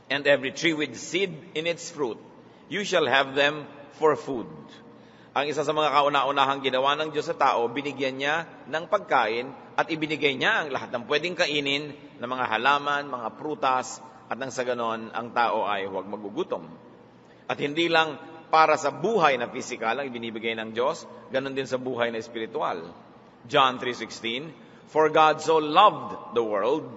and every tree with seed in its fruit, you shall have them for food. Ang isa sa mga kauna-unahang ginawa ng Diyos sa tao, binigyan niya ng pagkain at ibinigay niya ang lahat ng pwedeng kainin ng mga halaman, mga prutas, at nang sa ganon, ang tao ay huwag magugutom. At hindi lang para sa buhay na pisikal ang ibinibigay ng Diyos, ganon din sa buhay na espiritual. John 3:16, "For God so loved the world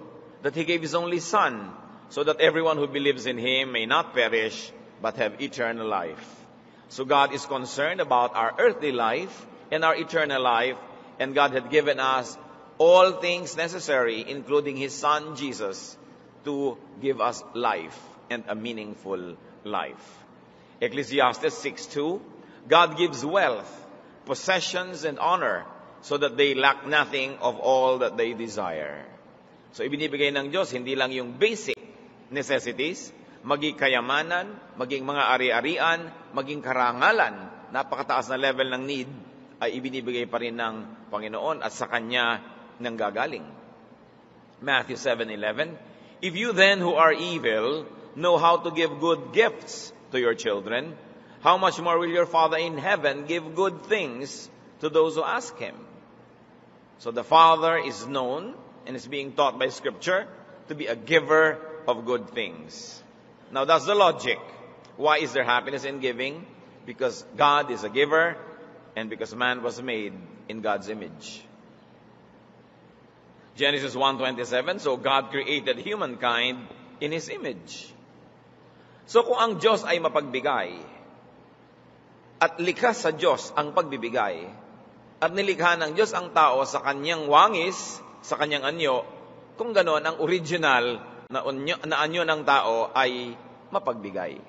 that He gave His only Son, so that everyone who believes in Him may not perish, but have eternal life." So God is concerned about our earthly life and our eternal life, and God had given us all things necessary, including His Son Jesus, to give us life and a meaningful life. Ecclesiastes 6:2, "God gives wealth, possessions, and honor, so that they lack nothing of all that they desire." So ibinibigay ng Diyos hindi lang yung basic necessities, maging kayamanan, maging mga ari-arian, maging karangalan, napakataas na level ng need, ay ibinibigay pa rin ng Panginoon at sa Kanya nanggagaling. Matthew 7:11, "If you then who are evil know how to give good gifts to your children, how much more will your Father in heaven give good things to those who ask Him?" So the Father is known and is being taught by Scripture to be a giver of good things. Now that's the logic. Why is there happiness in giving? Because God is a giver and because man was made in God's image. Genesis 1:27, so God created humankind in His image. So kung ang Diyos ay mapagbigay, at likha sa Diyos ang pagbibigay, at nilikha ng Diyos ang tao sa Kanyang wangis, sa Kanyang anyo, kung ganon, ang original na anyo ng tao ay mapagbigay.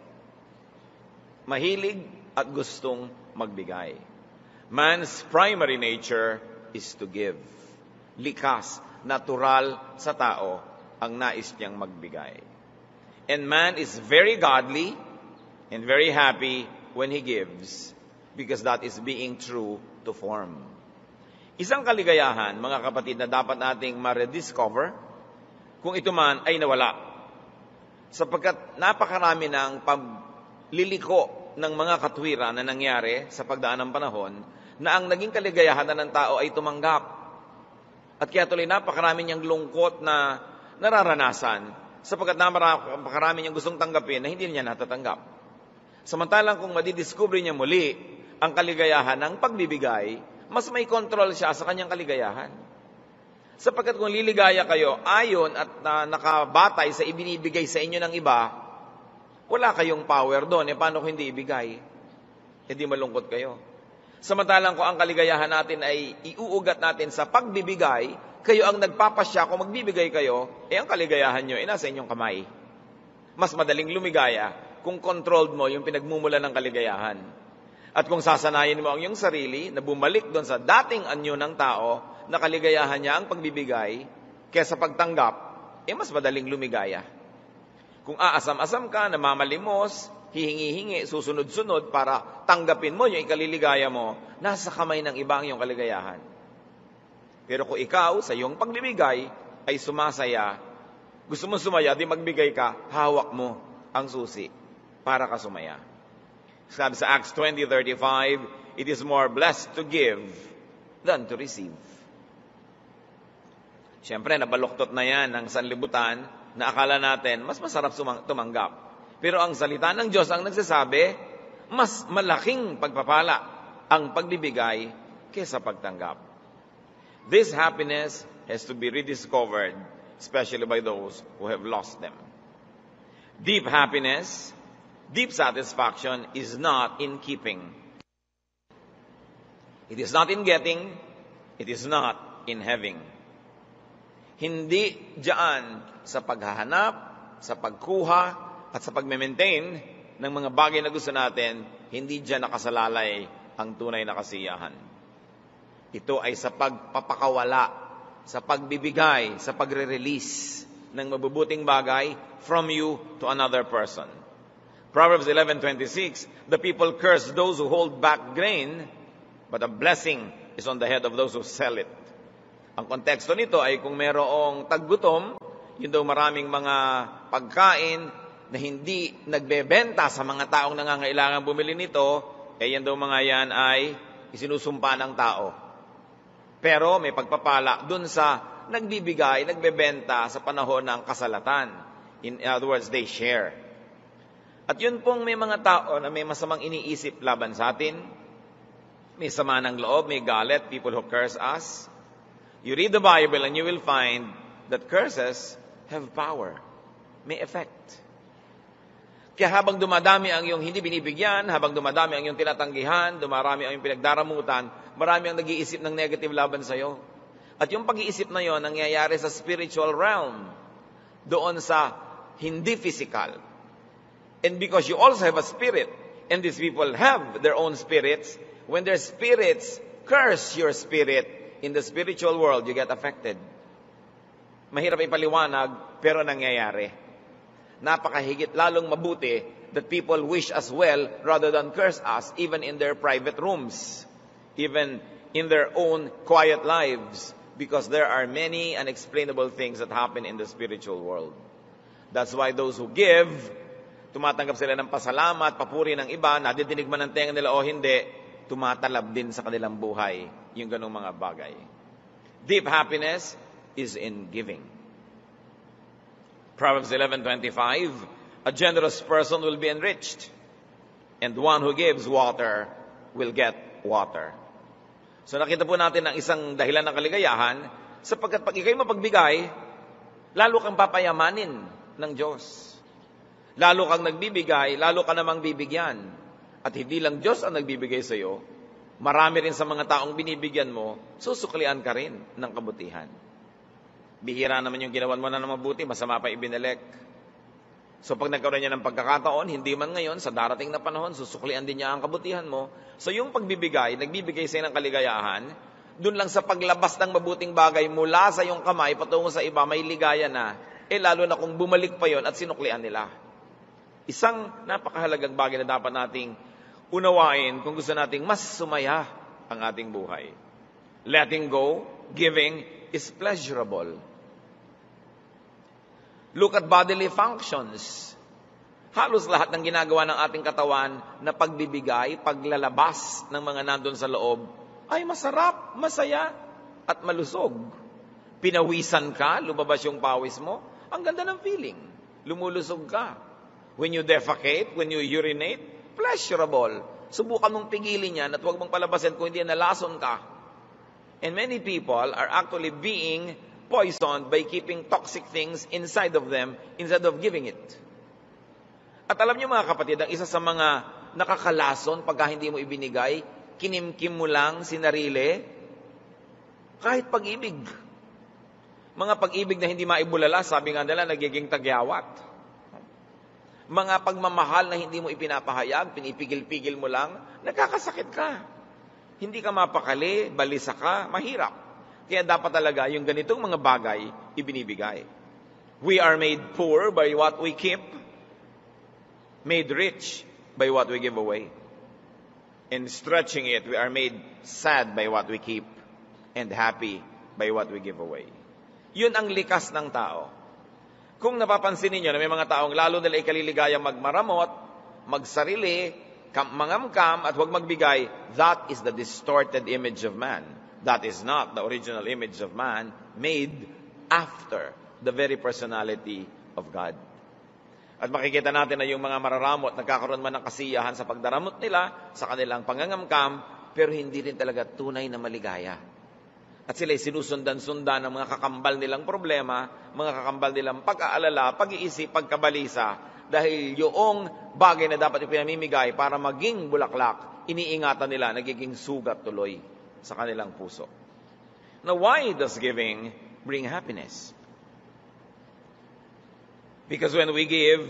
Mahilig at gustong magbigay. Man's primary nature is to give. Likas, natural sa tao ang nais niyang magbigay. And man is very godly and very happy when he gives, because that is being true to form. Isang kaligayahan, mga kapatid, na dapat nating ma-rediscover kung ito man ay nawala. Sapagkat napakarami ng pagliliko ng mga katwiran na nangyari sa pagdaan ng panahon, na ang naging kaligayahan ng tao ay tumanggap. At kaya tuloy napakarami niyang lungkot na nararanasan, sapagkat napakarami niyang gustong tanggapin na hindi niya natatanggap. Samantalang kung madidiscover niya muli ang kaligayahan ng pagbibigay, mas may kontrol siya sa kanyang kaligayahan. Sapagkat kung liligaya kayo ayon at nakabatay sa ibinibigay sa inyo ng iba, wala kayong power doon. Paano kung hindi ibigay? Di malungkot kayo. Samantalang kung ang kaligayahan natin ay iuugat natin sa pagbibigay, kayo ang nagpapasya kung magbibigay kayo, ang kaligayahan nyo nasa inyong kamay. Mas madaling lumigaya kung controlled mo yung pinagmumula ng kaligayahan. At kung sasanayin mo ang iyong sarili na bumalik doon sa dating anyo ng tao, na kaligayahan niya ang pagbibigay, kaysa pagtanggap, mas madaling lumigaya. Kung aasam-asam ka, namamalimos, hihingi-hingi, susunod-sunod para tanggapin mo yung ikaliligaya mo, nasa kamay ng iba ang iyong kaligayahan. Pero kung ikaw, sa iyong pagbibigay, ay sumasaya, gusto mo sumaya, di magbigay ka, hawak mo ang susi para ka sumaya. Sabi sa Acts 20:35, "It is more blessed to give than to receive." Siyempre, nabaluktot na yan ng sanlibutan na akala natin mas masarap tumanggap. Pero ang salita ng Diyos ang nagsasabi, mas malaking pagpapala ang pagbibigay kaysa pagtanggap. This happiness has to be rediscovered, especially by those who have lost them. Deep happiness, deep satisfaction is not in keeping. It is not in getting, it is not in having. Hindi diyan sa paghahanap, sa pagkuha, at sa pag-maintain ng mga bagay na gusto natin, hindi diyan nakasalalay ang tunay na kasiyahan. Ito ay sa pagpapakawala, sa pagbibigay, sa pagre-release ng mabubuting bagay from you to another person. Proverbs 11:26, "The people curse those who hold back grain, but a blessing is on the head of those who sell it." Ang konteksto nito ay kung merong taggutom, yun daw maraming mga pagkain, na hindi nagbebenta sa mga taong nangangailangan bumili nito, yan daw mga yan ay isinusumpa ng tao. Pero may pagpapala dun sa nagbibigay, nagbebenta sa panahon ng kasalatan. In other words, they share. At yun pong may mga tao na may masamang iniisip laban sa atin, may sama ng loob, may galit, people who curse us. You read the Bible and you will find that curses have power, may effect. Kaya habang dumadami ang iyong hindi binibigyan, habang dumadami ang iyong tinatanggihan, dumarami ang iyong pinagdaramutan, marami ang nag-iisip ng negative laban sa iyo. At yung pag-iisip na yon nangyayari sa spiritual realm, doon sa hindi physical. And because you also have a spirit, and these people have their own spirits, when their spirits curse your spirit in the spiritual world, you get affected. Mahirap ipaliwanag, pero nangyayari. Napakahigit lalong mabuti that people wish us well rather than curse us, even in their private rooms, even in their own quiet lives, because there are many unexplainable things that happen in the spiritual world. That's why those who give, tumatanggap sila ng pasalamat, papuri ng iba, nadidinig man ang tenga nila o hindi, tumatalab din sa kanilang buhay yung ganong mga bagay. Deep happiness is in giving. Proverbs 11:25, a generous person will be enriched, and one who gives water will get water. So nakita po natin ang isang dahilan ng kaligayahan, sapagkat pag ikaw'y mapagbigay, lalo kang papayamanin ng Diyos. Lalo kang nagbibigay, lalo ka namang bibigyan. At hindi lang Diyos ang nagbibigay sa iyo, marami rin sa mga taong binibigyan mo, susuklian ka rin ng kabutihan. Bihira naman yung ginawan mo na mabuti, masama pa ibinalik. So pag nagkaroon niya ng pagkakataon, hindi man ngayon, sa darating na panahon, susuklian din niya ang kabutihan mo. So yung pagbibigay, nagbibigay sa'yo ng kaligayahan, dun lang sa paglabas ng mabuting bagay mula sa iyong kamay, patungo sa iba, may ligaya na. Lalo na kung bumalik pa yon at sinuklian nila. Isang napakahalagang bagay na dapat nating unawain kung gusto nating mas sumaya ang ating buhay. Letting go, giving, is pleasurable. Look at bodily functions. Halos lahat ng ginagawa ng ating katawan na pagbibigay, paglalabas ng mga nandun sa loob, ay masarap, masaya, at malusog. Pinawisan ka, lumabas yung pawis mo, ang ganda ng feeling. Lumulusog ka. When you defecate, when you urinate, pleasurable. Subukan mong pigilin yan at huwag mong palabasin kung hindi nalason ka. And many people are actually being poisoned by keeping toxic things inside of them instead of giving it. At alam niyo mga kapatid, ang isa sa mga nakakalason pagka hindi mo ibinigay, kinimkim mo lang, sinarili, kahit pag-ibig. Mga pag-ibig na hindi maibulala, sabi nga nila, nagiging tagyawat. Mga pagmamahal na hindi mo ipinapahayag, pinipigil-pigil mo lang, nagkakasakit ka. Hindi ka mapakali, balisa ka, mahirap. Kaya dapat talaga yung ganitong mga bagay ibinibigay. We are made poor by what we keep, made rich by what we give away. In stretching it, we are made sad by what we keep and happy by what we give away. Yun ang likas ng tao. Kung napapansin niyo na may mga taong lalo nila ikaliligaya magmaramot, magsarili, mangamkam at huwag magbigay, that is the distorted image of man. That is not the original image of man made after the very personality of God. At makikita natin na yung mga mararamot, nagkakaroon man ng kasiyahan sa pagdaramot nila, sa kanilang pangangamkam, pero hindi rin talaga tunay na maligaya. At sila'y sinusundan-sundan ng mga kakambal nilang problema, mga kakambal nilang pag-aalala, pag-iisip, pagkabalisa, dahil yung bagay na dapat ipinamimigay para maging bulaklak, iniingatan nila, nagiging sugat tuloy sa kanilang puso. Now, why does giving bring happiness? Because when we give,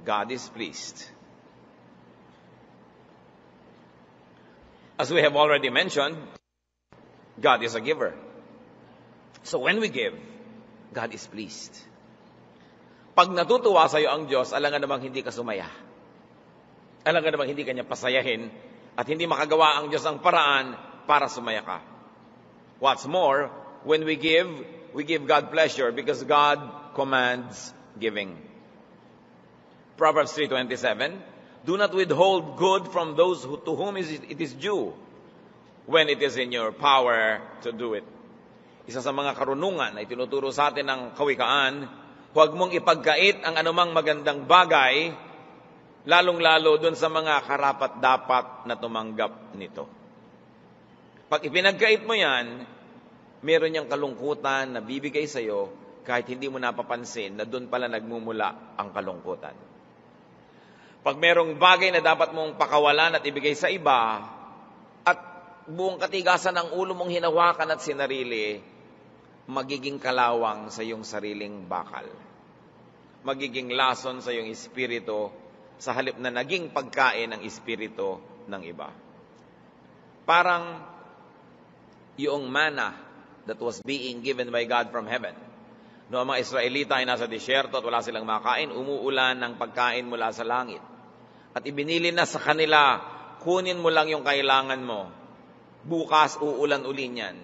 God is pleased. As we have already mentioned, God is a giver. So when we give, God is pleased. Pag natutuwa sa iyo ang Diyos, alangan namang hindi ka sumaya. Alangan namang hindi kanya pasayahin at hindi makagawa ang Diyos ang paraan para sumaya ka. What's more, when we give God pleasure because God commands giving. Proverbs 3:27, do not withhold good from those to whom it is due when it is in your power to do it. Isa sa mga karunungan na itinuturo sa atin ng kawikaan, huwag mong ipagkait ang anumang magandang bagay, lalong-lalo dun sa mga karapat-dapat na tumanggap nito. Pag ipinagkait mo yan, meron niyang kalungkutan na bibigay sa'yo kahit hindi mo napapansin na dun pala nagmumula ang kalungkutan. Pag merong bagay na dapat mong pakawalan at ibigay sa iba, at buong katigasan ng ulo mong hinawakan at sinarili, magiging kalawang sa iyong sariling bakal. Magiging lason sa iyong espiritu sa halip na naging pagkain ng espiritu ng iba. Parang yung manna that was being given by God from heaven. Noong ang mga Israelita ay nasa disyerto at wala silang makain, umuulan ng pagkain mula sa langit. At ibinili na sa kanila, kunin mo lang yung kailangan mo. Bukas, uulan uli niyan.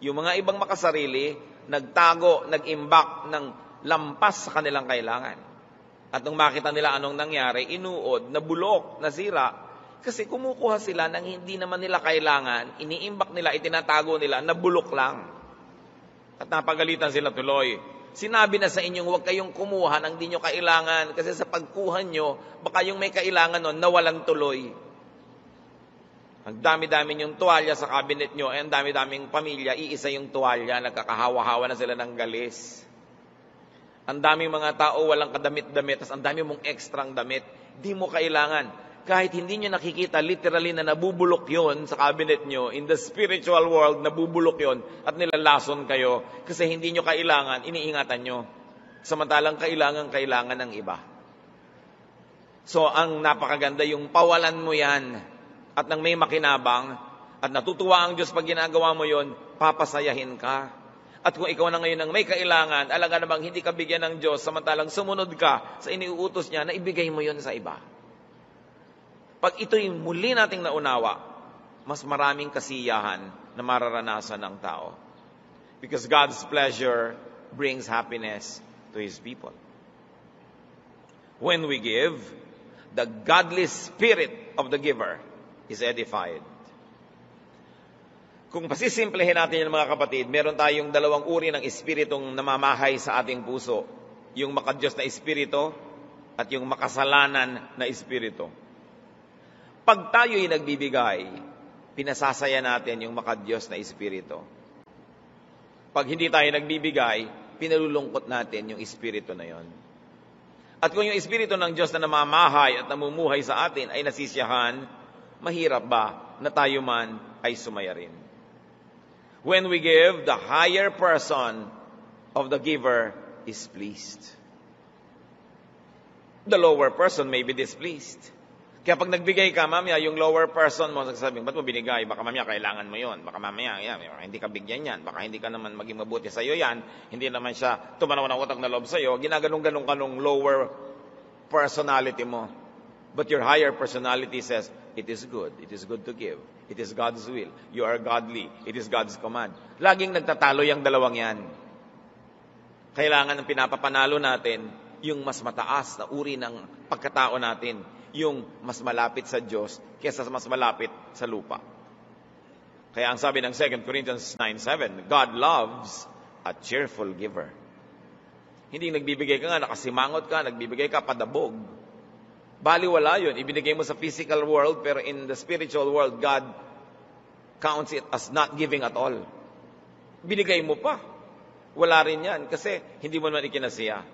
Yung mga ibang makasarili, nagtago, nag-imbak ng lampas sa kanilang kailangan. At nung makita nila anong nangyari, inuod, nabulok, nasira. Kasi kumukuha sila ng hindi naman nila kailangan, iniimbak nila, itinatago nila, nabulok lang. At napagalitan sila tuloy. Sinabi na sa inyong huwag kayong kumuha ng di nyo kailangan kasi sa pagkuha nyo, baka yung may kailangan nun, nawalan tuloy. Ang dami-dami yung tuwalya sa cabinet nyo, ang dami-daming pamilya, iisa yung tuwalya, nagkakahawa-hawa na sila ng galis. Ang daming mga tao, walang kadamit-damit, tas ang dami mong ekstrang damit, di mo kailangan. Kahit hindi nyo nakikita, literally na nabubulok yon sa cabinet nyo, in the spiritual world, nabubulok yon at nilalason kayo kasi hindi nyo kailangan, iniingatan nyo. Samantalang kailangan ng iba. So, ang napakaganda, yung pawalan mo yan at nang may makinabang at natutuwa ang Diyos pag ginagawa mo yon, papasayahin ka. At kung ikaw na ngayon ang may kailangan, alaga namang hindi ka bigyan ng Diyos, samantalang sumunod ka sa iniuutos niya na ibigay mo yon sa iba. Pag ito'y muli nating naunawa, mas maraming kasiyahan na mararanasan ng tao. Because God's pleasure brings happiness to His people. When we give, the godly spirit of the giver is edified. Kung pasisimplehin natin yan mga kapatid, meron tayong dalawang uri ng espiritong namamahay sa ating puso. Yung makadiyos na espiritu at yung makasalanan na espiritu. Pag tayo'y nagbibigay, pinasasaya natin yung makadiyos na espiritu. Pag hindi tayo nagbibigay, pinalulungkot natin yung espiritu na yon. At kung yung espiritu ng Diyos na namamahay at namumuhay sa atin ay nasisiyahan, mahirap ba na tayo man ay sumaya rin? When we give, the higher person of the giver is pleased. The lower person may be displeased. Kaya pag nagbigay ka, mamaya, yung lower person mo, sasabihin, ba't mo binigay? Baka mamaya kailangan mo yon. Baka mamaya, hindi ka bigyan yan. Baka hindi ka naman maging mabuti sa'yo yan. Hindi naman siya tumanaw ng utang na loob sa'yo. Ginaganong-ganong ka nung lower personality mo. But your higher personality says, it is good. It is good to give. It is God's will. You are godly. It is God's command. Laging nagtatalo yung dalawang yan. Kailangan ng pinapapanalo natin yung mas mataas na uri ng pagkatao natin. Yung mas malapit sa Diyos kaysa mas malapit sa lupa. Kaya ang sabi ng 2 Corinthians 9:7, God loves a cheerful giver. Hindi nagbibigay ka nga, nakasimangot ka, nagbibigay ka padabog. Baliwala yun. Ibinigay mo sa physical world, pero in the spiritual world, God counts it as not giving at all. Binigay mo pa. Wala rin yan kasi hindi mo naman ikinasiya.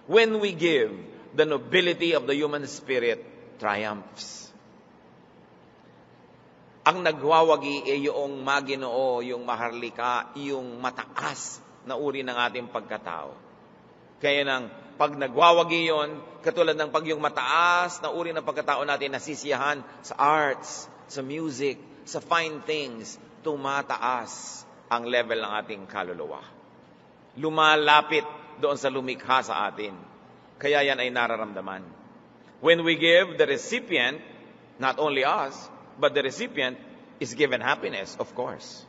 When we give, the nobility of the human spirit triumphs. Ang nagwawagi ay yung maginoo, yung maharlika, yung mataas na uri ng ating pagkatao. Kaya nang pag nagwawagi yon, katulad ng pag yung mataas na uri ng pagkatao natin nasisiyahan sa arts, sa music, sa fine things, tumataas ang level ng ating kaluluwa. Lumalapit doon sa lumikha sa atin. Kaya yan ay nararamdaman. When we give, the recipient, not only us, but the recipient is given happiness, of course.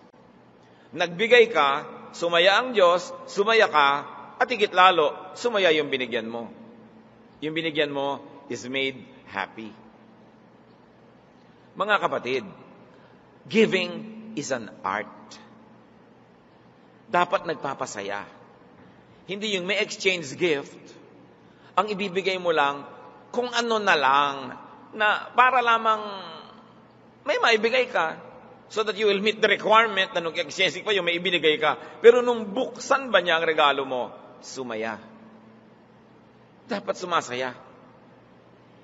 Nagbigay ka, sumaya ang Diyos, sumaya ka, at higit lalo, sumaya yung binigyan mo. Yung binigyan mo is made happy. Mga kapatid, giving is an art. Dapat nagpapasaya. Hindi yung may exchange gift, ang ibibigay mo lang kung ano na lang, na para lamang may maibigay ka so that you will meet the requirement na nung exchange pa yung may ibinigay ka. Pero nung buksan ba niya ang regalo mo, sumaya. Dapat sumasaya.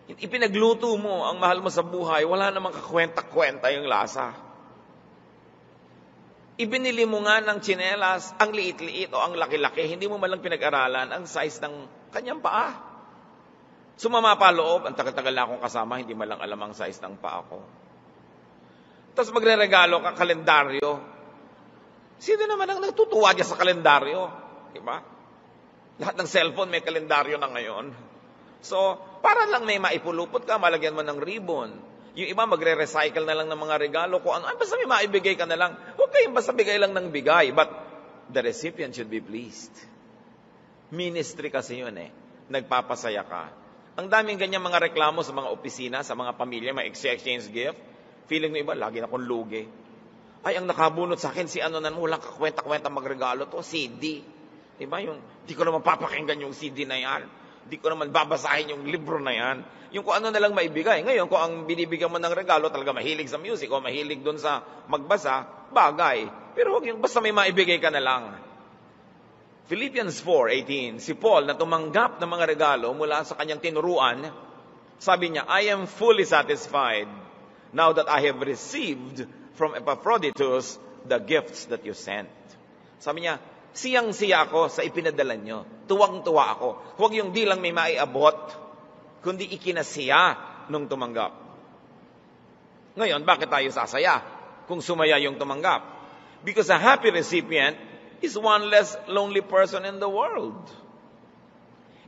Ipinagluto mo ang mahal mo sa buhay, wala namang kakwenta-kwenta yung lasa. Ibinili mo nga ng tsinelas, ang liit-liit o ang laki-laki, hindi mo malang pinag-aralan ang size ng kanyang paa. Sumama pa loob, ang tagal-tagal na akong kasama, hindi malang alam ang size ng paa ko. Tapos magre-regalo ka, kalendaryo. Sino naman ang natutuwa niya sa kalendaryo? Diba? Lahat ng cellphone may kalendaryo na ngayon. So, para lang may maipulupot ka, malagyan mo ng ribbon. Yung iba magre-recycle na lang ng mga regalo ko. Basta may maibigay ka na lang. Huwag kayong basta bigay lang ng bigay. But the recipient should be pleased. Ministry kasi yun eh. Nagpapasaya ka. Ang daming ganyan mga reklamo sa mga opisina, sa mga pamilya, may exchange gift. Feeling ng iba, lagi na akong lugi. Ay, ang nakabunot sa akin, si ano na, walang kakwenta-kwenta magregalo to, CD. Diba? Di ko naman papakinggan yung CD na yan. Di ko naman babasahin yung libro na yan. Yung kung ano na lang maibigay. Ngayon, kung ang binibigyan mo ng regalo, talaga mahilig sa music o mahilig doon sa magbasa, bagay. Pero huwag yung basta may maibigay ka na lang. Philippians 4:18, si Paul na tumanggap ng mga regalo mula sa kanyang tinuruan, sabi niya, I am fully satisfied now that I have received from Epaphroditus the gifts that you sent. Sabi niya, siyang-siya ako sa ipinadala nyo. Tuwang-tuwa ako. Huwag yung di lang may maiabot, kundi ikinasiya nung tumanggap. Ngayon, bakit tayo sasaya kung sumaya yung tumanggap? Because a happy recipient is one less lonely person in the world.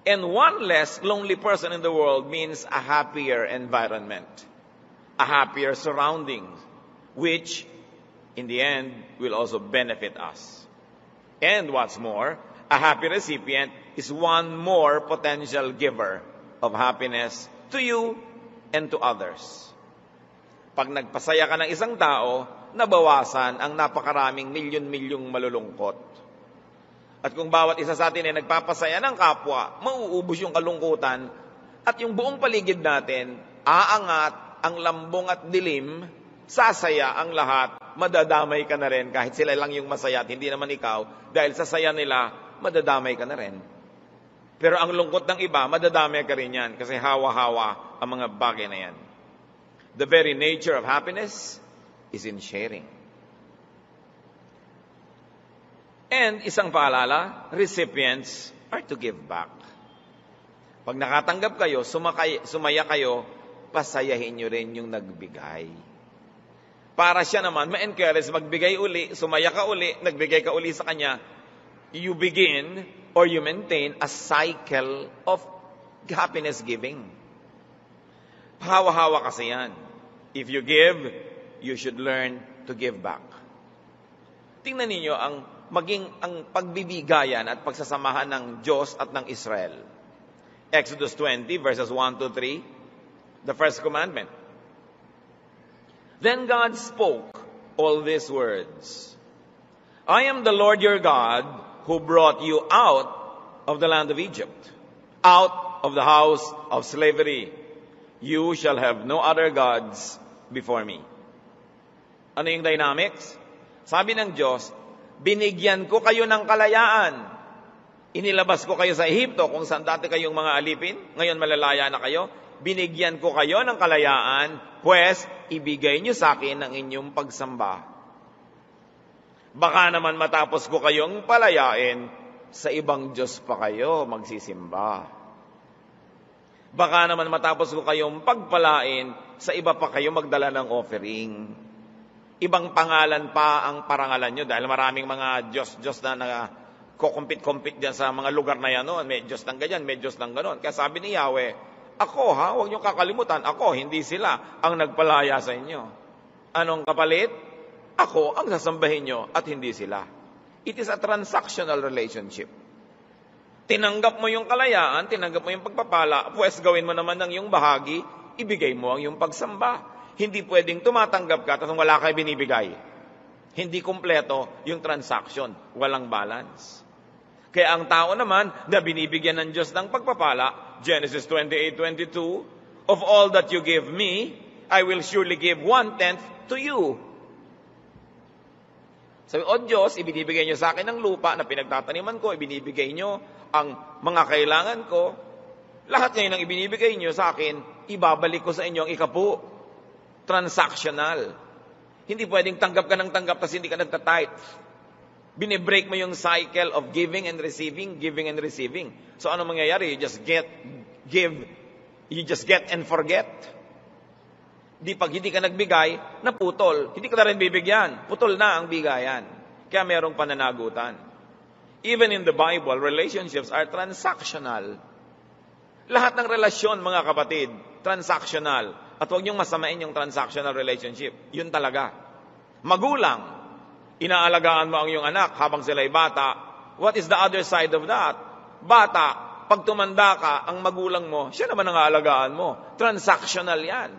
And one less lonely person in the world means a happier environment, a happier surroundings, which, in the end, will also benefit us. And what's more, a happy recipient is one more potential giver of happiness to you and to others. Pag nagpasaya ka ng isang tao, nabawasan ang napakaraming milyon-milyong malulungkot. At kung bawat isa sa atin ay nagpapasaya ng kapwa, mauubos yung kalungkutan at yung buong paligid natin, aangat ang lambong at dilim, sasaya ang lahat, madadamay ka na rin kahit sila lang yung masaya at hindi naman ikaw, dahil sa saya nila, madadamay ka na rin. Pero ang lungkot ng iba, madadamay ka rin yan kasi hawa-hawa ang mga bagay na yan. The very nature of happiness is in sharing. And isang paalala, recipients are to give back. Pag nakatanggap kayo, sumaya kayo, pasayahin nyo rin yung nagbigay. Para siya naman, ma-encourage, magbigay uli, sumaya ka uli, nagbigay ka uli sa kanya, you begin or you maintain a cycle of happiness giving. Hawa-hawa kasi yan. If you give, you should learn to give back. Tingnan ninyo ang pagbibigayan at pagsasamahan ng Diyos at ng Israel. Exodus 20, verses 1 to 3, the first commandment. Then God spoke all these words. I am the Lord your God who brought you out of the land of Egypt, out of the house of slavery. You shall have no other gods before me. Ano yung dynamics? Sabi ng Diyos, binigyan ko kayo ng kalayaan. Inilabas ko kayo sa Ehipto kung saan dati kayong mga alipin. Ngayon malalaya na kayo. Binigyan ko kayo ng kalayaan, pues ibigay niyo sa akin ang inyong pagsamba. Baka naman matapos ko kayong palayain, sa ibang Diyos pa kayo magsisimba. Baka naman matapos ko kayong pagpalain, sa iba pa kayo magdala ng offering. Ibang pangalan pa ang parangalan nyo dahil maraming mga Diyos na kukumpit-kumpit dyan sa mga lugar na yan. No? May Diyos ng ganyan, may Diyos ng ganon. Kaya sabi ni Yahweh, ako huwag nyo kakalimutan, ako, hindi sila ang nagpalaya sa inyo. Anong kapalit? Ako ang sasambahin nyo at hindi sila. It is a transactional relationship. Tinanggap mo yung kalayaan, tinanggap mo yung pagpapala, pues gawin mo naman ng iyong bahagi, ibigay mo ang iyong pagsamba. Hindi pwedeng tumatanggap ka, tapos wala kayo binibigay. Hindi kumpleto yung transaction, walang balance. Kaya ang tao naman na binibigyan ng Diyos ng pagpapala, Genesis 28:22, of all that you give me, I will surely give 1/10 to you. Sabi, O Diyos, ibinibigay niyo sa akin ng lupa na pinagtataniman ko, ibinibigay niyo ang mga kailangan ko. Lahat ngayon ang ibinibigay niyo sa akin, ibabalik ko sa inyo ang ikapu. Transactional. Hindi pwedeng tanggap ka ng tanggap tapos hindi ka nagtatithe. Binibreak mo yung cycle of giving and receiving, giving and receiving. So ano mangyayari? You just get and forget. Pag hindi ka nagbigay, naputol. Hindi ka na rin bibigyan. Putol na ang bigayan. Kaya merong pananagutan. Even in the Bible, relationships are transactional. Lahat ng relasyon, mga kapatid, transactional. At huwag niyong masamain yung transactional relationship. Yun talaga. Magulang, inaalagaan mo ang iyong anak habang sila'y bata. What is the other side of that? Bata, pag tumanda ka, ang magulang mo, siya naman ang aalagaan mo. Transactional yan.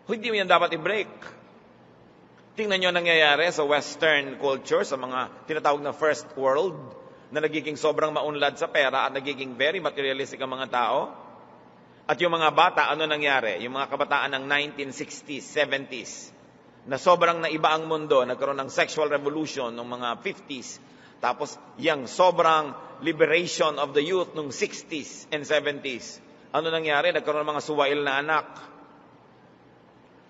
Hindi mo yan dapat i-break. Tingnan nyo nangyayari sa Western culture, sa mga tinatawag na first world, na nagiging sobrang maunlad sa pera at nagiging very materialistic ang mga tao. At yung mga bata, ano nangyari? Yung mga kabataan ng 1960s, 70s, na sobrang naiba ang mundo, nagkaroon ng sexual revolution ng mga 50s, tapos yung sobrang liberation of the youth ng 60s and 70s. Ano nangyari? Nagkaroon ng mga suwail na anak.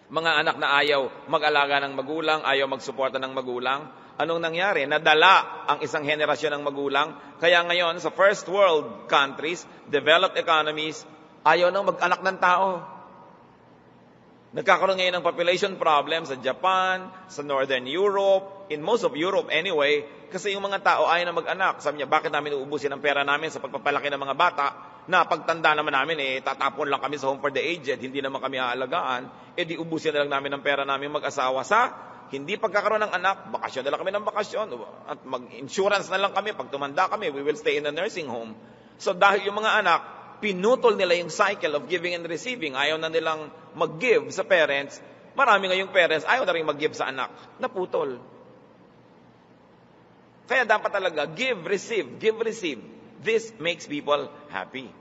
Mga anak na ayaw mag-alaga ng magulang, ayaw magsuporta ng magulang. Anong nangyari? Nadala ang isang henerasyon ng magulang. Kaya ngayon, sa first world countries, developed economies, ayaw nang mag-anak ng tao. Nagkakaroon ngayon ng population problem sa Japan, sa Northern Europe, in most of Europe anyway, kasi yung mga tao ayaw na mag-anak. Sabi niya, bakit namin uubusin ang pera namin sa pagpapalaki ng mga bata na pagtanda naman namin, tatapon lang kami sa home for the aged, hindi naman kami aalagaan, di ubusin na lang namin ang pera namin mag-asawa sa hindi pagkakaroon ng anak, bakasyon na lang kami ng bakasyon, at mag-insurance na lang kami, pag tumanda kami, we will stay in a nursing home. So dahil yung mga anak, pinutol nila yung cycle of giving and receiving, ayaw na nilang mag-give sa parents, marami ngayong parents, ayaw na rin mag-give sa anak, naputol. Kaya dapat talaga, give, receive, give, receive. This makes people happy.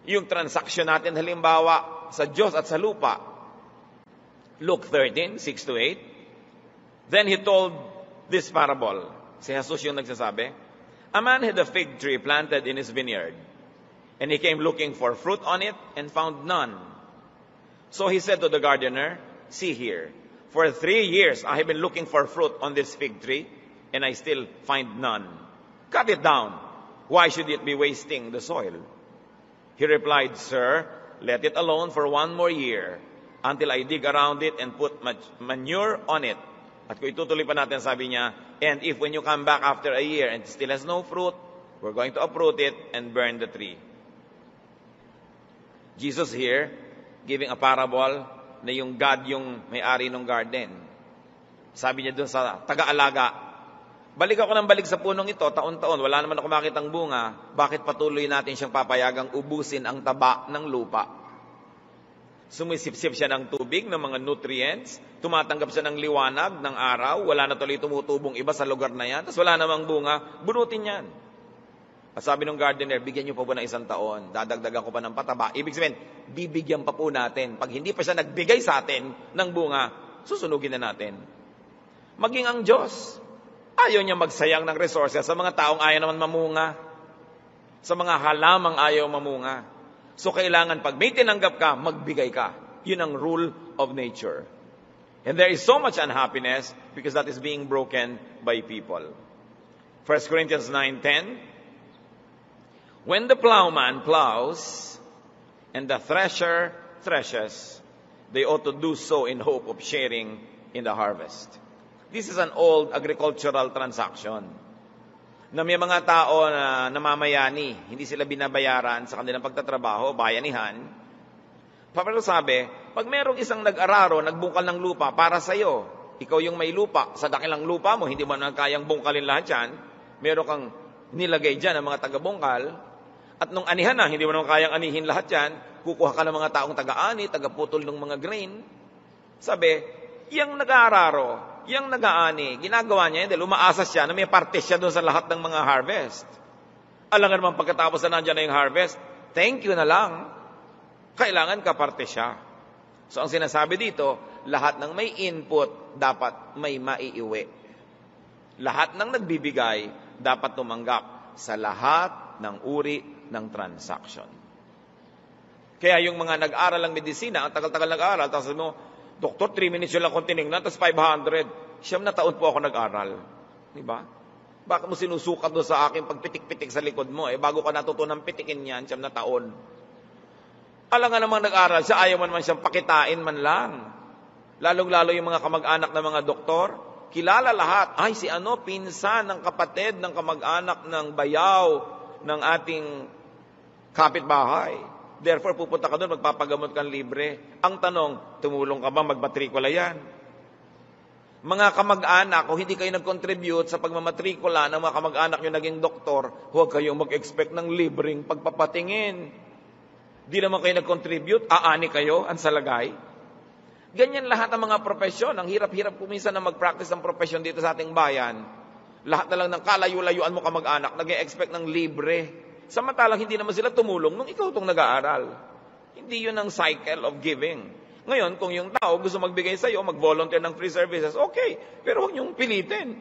Yung transaction natin, halimbawa, sa Diyos at sa lupa, Luke 13:6-8. Then he told this parable. Si Jesus yung nagsasabi, a man had a fig tree planted in his vineyard, and he came looking for fruit on it and found none. So he said to the gardener, see here, for 3 years I have been looking for fruit on this fig tree, and I still find none. Cut it down. Why should it be wasting the soil? He replied, Sir, let it alone for 1 more year until I dig around it and put manure on it. At kung itutuloy pa natin, sabi niya, and if when you come back after a year and it still has no fruit, we're going to uproot it and burn the tree. Jesus here, giving a parable na yung God yung may-ari ng garden. Sabi niya doon sa taga-alaga, balik ako ng balik sa punong ito, taon-taon, wala naman ako makitang bunga, bakit patuloy natin siyang papayagang ubusin ang taba ng lupa? Sumisipsip siya ng tubig, ng mga nutrients, tumatanggap siya ng liwanag, ng araw, wala na tuloy tumutubong iba sa lugar na yan, tapos wala namang bunga, bunutin yan. At sabi ng gardener, bigyan niyo pa po ng 1 taon, dadagdagan ko pa ng pataba. Ibig sabihin, bibigyan pa po natin. Pag hindi pa siya nagbigay sa atin ng bunga, susunugin na natin. Maging ang Diyos, ayaw niya magsayang ng resources sa mga taong ayaw naman mamunga. Sa mga halamang ayaw mamunga. So kailangan pag may tinanggap ka, magbigay ka. Yun ang rule of nature. And there is so much unhappiness because that is being broken by people. 1 Corinthians 9:10. When the plowman plows and the thresher threshes, they ought to do so in hope of sharing in the harvest. This is an old agricultural transaction na may mga tao na namamayani, hindi sila binabayaran sa kanilang pagtatrabaho, bayanihan. Pero sabi, pag merong isang nag-araro, nagbungkal ng lupa para sa'yo, ikaw yung may lupa, sa dakilang lupa mo, hindi mo na kayang bungkalin lahat yan, meron kang nilagay dyan ang mga taga-bungkal, at nung anihan na, hindi mo naman kayang anihin lahat yan, kukuha ka ng mga taong taga-ani, taga-putol ng mga grain. Sabi, yung nag-aararo, yung nag-aani, ginagawa niya yun dahil umaasas siya na may parte siya doon sa lahat ng mga harvest. Alam nga naman pagkatapos na nandiyan na yung harvest, thank you na lang. Kailangan kaparte siya. So ang sinasabi dito, lahat ng may input, dapat may maiiwi. Lahat ng nagbibigay, dapat tumanggap sa lahat ng uri ng transaction. Kaya yung mga nag-aral ng medisina, ang tagal-tagal nag-aral, tapos mo, Doktor, 3 minutes yun lang kung tinignan, tapos 500. 9 na taon po ako nag-aral. Diba? Bakit mo sinusukat doon sa akin pagpitik-pitik sa likod mo? Bago ka natutunang pitikin yan, 9 na taon. Alam nga namang nag-aral siya, ayaw man siyang pakitain man lang. Lalong-lalo yung mga kamag-anak ng mga doktor, kilala lahat. Ay, si ano, pinsan ng kapatid ng kamag-anak ng bayaw ng ating kapitbahay. Therefore, pupunta ka doon, magpapagamot kang libre. Ang tanong, tumulong ka ba magmatrikula yan? Mga kamag-anak, kung hindi kayo nag-contribute sa pagmamatrikula ng mga kamag-anak nyo naging doktor, huwag kayong mag-expect ng libreng pagpapatingin. Di naman kayo nag-contribute, aani kayo, ang salagay. Ganyan lahat ng mga profesyon. Ang hirap-hirap kuminsan na mag-practice ng profesyon dito sa ating bayan. Lahat na lang ng kalayo-layuan mo kamag-anak, nag-expect ng libre. Samantalang hindi naman sila tumulong nung ikaw itong nag-aaral. Hindi yun ang cycle of giving. Ngayon, kung yung tao gusto magbigay sa iyo, mag-volunteer ng free services, okay. Pero huwag niyong pilitin.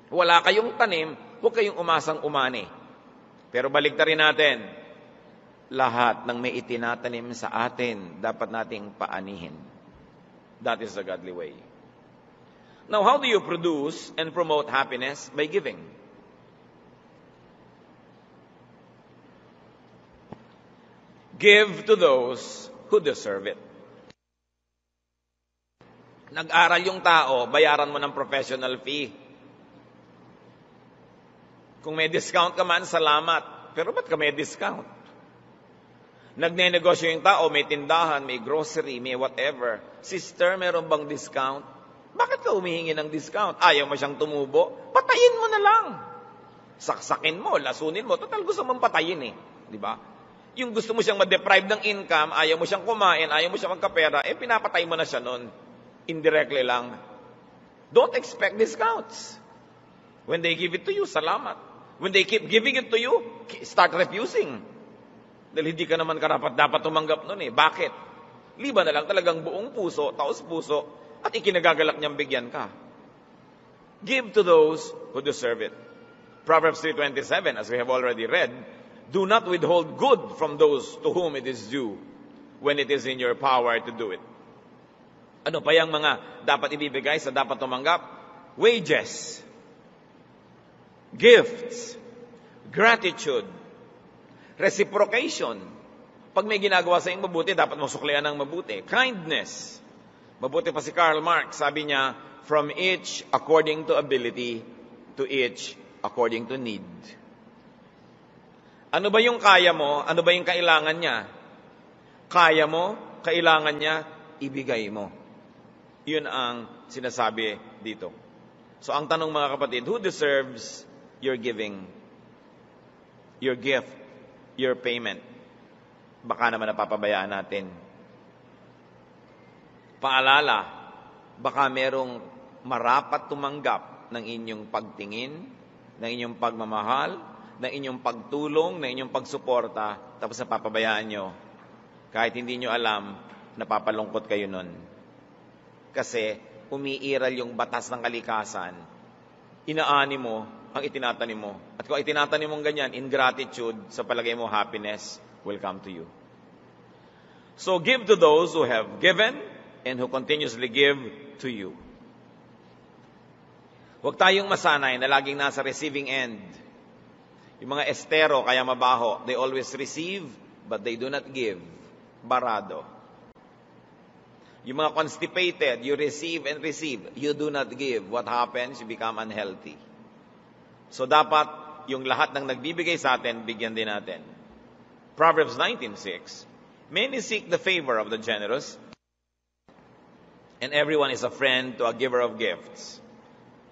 Wala kayong tanim, huwag kayong umasang umani. Pero baligtarin natin, lahat ng may itinatanim sa atin, dapat nating paanihin. That is the godly way. Now, how do you produce and promote happiness? By giving. Give to those who deserve it. Nag-aral yung tao, bayaran mo ng professional fee. Kung may discount ka man, salamat. Pero ba't ka may discount? Nagne-negosyo yung tao, may tindahan, may grocery, may whatever. Sister, meron bang discount? Bakit ka humihingi ng discount? Ayaw mo siyang tumubo? Patayin mo na lang. Saksakin mo, lasunin mo. Total gusto mong patayin eh. Di ba? Yung gusto mo siyang ma-deprive ng income, ayaw mo siyang kumain, ayaw mo siyang magkapera, pinapatay mo na siya nun. Indirectly lang. Don't expect discounts. When they give it to you, salamat. When they keep giving it to you, start refusing. Dahil hindi ka naman karapat-dapat tumanggap nun eh. Bakit? Liba na lang talagang buong puso, taos puso, at ikinagagalak niyang bigyan ka. Give to those who deserve it. Proverbs 3:27, as we have already read, do not withhold good from those to whom it is due when it is in your power to do it. Ano pa yung mga dapat ibibigay sa dapat tumanggap? Wages, gifts, gratitude, reciprocation. Pag may ginagawa sa iyong mabuti, dapat mo suklian ng mabuti. Kindness. Mabuti pa si Karl Marx, sabi niya, from each according to ability, to each according to need. Ano ba yung kaya mo? Ano ba yung kailangan niya? Kaya mo, kailangan niya, ibigay mo. Yun ang sinasabi dito. So ang tanong mga kapatid, who deserves your giving? Your gift? Your payment? Baka naman napapabayaan natin. Paalala, baka merong marapat tumanggap ng inyong pagtingin, ng inyong pagmamahal, ng inyong pagtulong, ng inyong pagsuporta, tapos napapabayaan nyo. Kahit hindi nyo alam, napapalungkot kayo nun. Kasi umiiral yung batas ng kalikasan, inaani mo ang itinatanim mo. At kung itinatanim mong ganyan, ingratitude, sa palagay mo, happiness will come to you. So give to those who have given and who continuously give to you. Huwag tayong masanay na laging nasa receiving end. Yung mga estero, kaya mabaho, they always receive, but they do not give. Barado. Yung mga constipated, you receive and receive. You do not give. What happens? You become unhealthy. So dapat, yung lahat ng nagbibigay sa atin, bigyan din natin. Proverbs 19:6, many seek the favor of the generous, and everyone is a friend to a giver of gifts.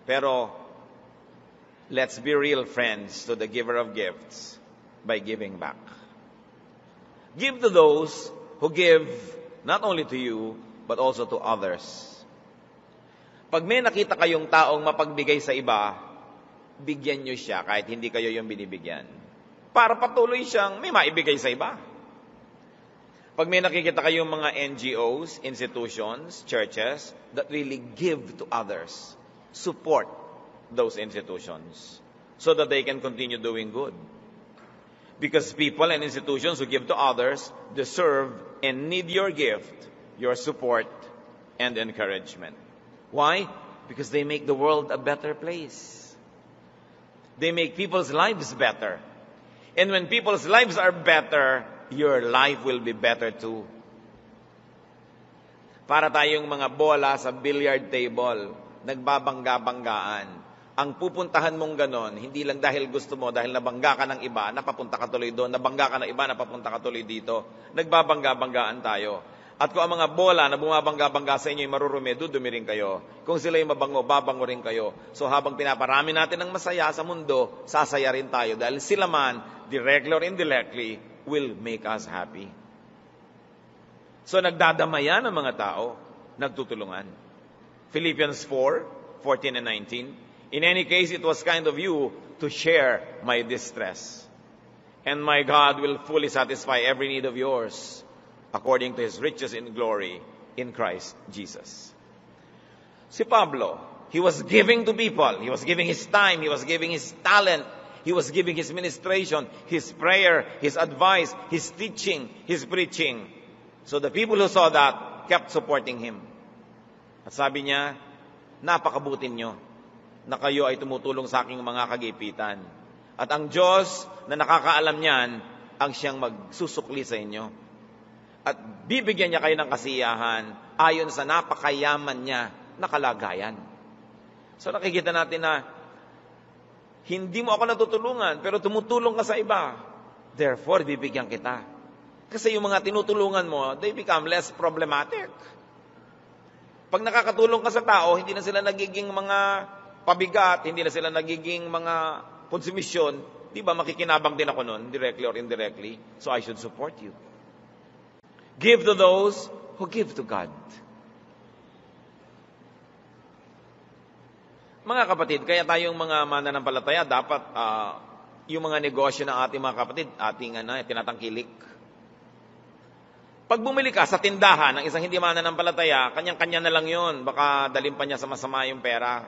Pero, Let's be real friends to the giver of gifts by giving back. Give to those who give not only to you, but also to others. Pag may nakita kayong taong mapagbigay sa iba, bigyan nyo siya kahit hindi kayo yung binibigyan. Para patuloy siyang may maibigay sa iba. Pag may nakikita kayong mga NGOs, institutions, churches, that really give to others, support those institutions so that they can continue doing good. Because people and institutions who give to others deserve and need your gift, your support, and encouragement. Why? Because they make the world a better place. They make people's lives better. And when people's lives are better, your life will be better too. Para tayong mga bola sa billiard table, nagbabangga-banggaan. Ang pupuntahan mong ganon, hindi lang dahil gusto mo, dahil nabangga ka ng iba, napapunta ka tuloy doon, nabangga ka ng iba, napapunta ka tuloy dito. Nagbabangga-banggaan tayo. At kung ang mga bola na bumabangga-bangga sa inyo ay marurumi, dudumi rin kayo. Kung sila ay mabango, babango rin kayo. So habang pinaparami natin ng masaya sa mundo, sasaya rin tayo. Dahil sila man, directly or indirectly, will make us happy. So nagdadamayan ang mga tao, nagtutulungan. Philippians 4:14 and 19. In any case, it was kind of you to share my distress. And my God will fully satisfy every need of yours according to His riches in glory in Christ Jesus. Si Pablo, he was giving to people. He was giving his time. He was giving his talent. He was giving his ministration, his prayer, his advice, his teaching, his preaching. So the people who saw that kept supporting him. At sabi niya, napakabuti nyo na kayo ay tumutulong sa aking mga kagipitan. At ang Diyos na nakakaalam niyan, ang siyang magsusukli sa inyo. At bibigyan niya kayo ng kasiyahan ayon sa napakayaman niya na kalagayan. So nakikita natin na hindi mo ako natutulungan, pero tumutulong ka sa iba. Therefore, bibigyan kita. Kasi yung mga tinutulungan mo, they become less problematic. Pag nakakatulong ka sa tao, hindi na sila nagiging mga pabigat, hindi na sila nagiging mga konsumisyon, di ba makikinabang din ako nun, directly or indirectly, so I should support you. Give to those who give to God. Mga kapatid, kaya tayong mga mananampalataya, dapat yung mga negosyo ng ating mga kapatid, ating tinatangkilik. Pag bumili ka sa tindahan ng isang hindi mananampalataya, kanyang-kanya na lang yun, baka dalhin pa niya sa masama yung pera.